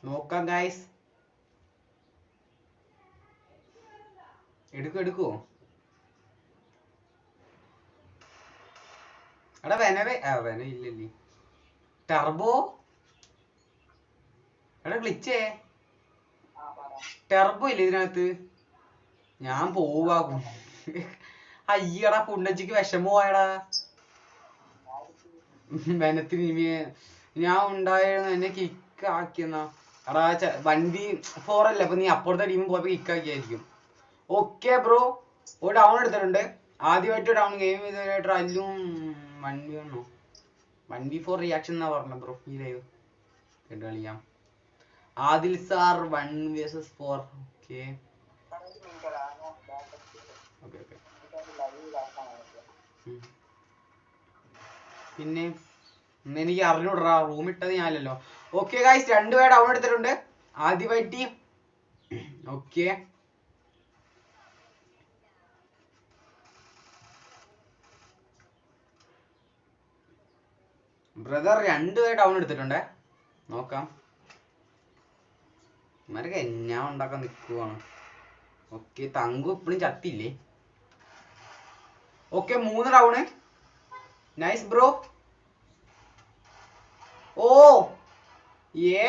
നോക്കാം ഗൈസ്. എടുക്കുവോ എടാ വെന ഇല്ലല്ലേ. ടെർബോ എടാ ഗ്ലിച്ചേ ടെർബോ ഇല്ല ഇതിനകത്ത്. ഞാൻ പോവാകും. അയ്യടാ പുണ്ടച്ചിക്ക് വിഷമോ ആയടാ. വെനത്തിന് ഞാൻ ഉണ്ടായിരുന്നു എന്നെ കിക്ക് ആക്കിയെന്നാ. എടാ 1v4 അല്ലേ, അപ്പൊ നീ അപ്പുറത്തെ ടീമിൽ പോയപ്പോ കിക്ക് ആക്കിയായിരിക്കും. ഓക്കെ ബ്രോ, ഒരു ഡൗൺ എടുത്തിട്ടുണ്ട്. ആദ്യമായിട്ട് ഡൗൺ ഗെയിം ചെയ്തതായിട്ട് അല്ലും 1v4 റിയാക്ഷൻ എന്നാ പറഞ്ഞ ബ്രോ. ഈ ലൈവ് കേട്ട് കളിക്കാം. Adil sir 1 vs 4. ഓക്കെ പിന്നെ എനിക്ക് അറിഞ്ഞൂടാ, റൂം ഇട്ടത് ഞാനല്ലോ. ഓക്കെ ഗൈസ്, 2 പേര് ഡൗൺ എടുത്തിട്ടുണ്ട് ആദ്യമായിട്ട്. ഓക്കെ ബ്രദർ 2 പേര് ഡൗൺ എടുത്തിട്ടുണ്ട്. നോക്കാം. ഇവരൊക്കെ ഞാൻ ഉണ്ടാക്കാൻ നിൽക്കുവാണ്. ഓക്കെ തങ്കു ഇപ്പഴും ചത്തില്ലേ. Okay 3 down. Nice bro. ഓ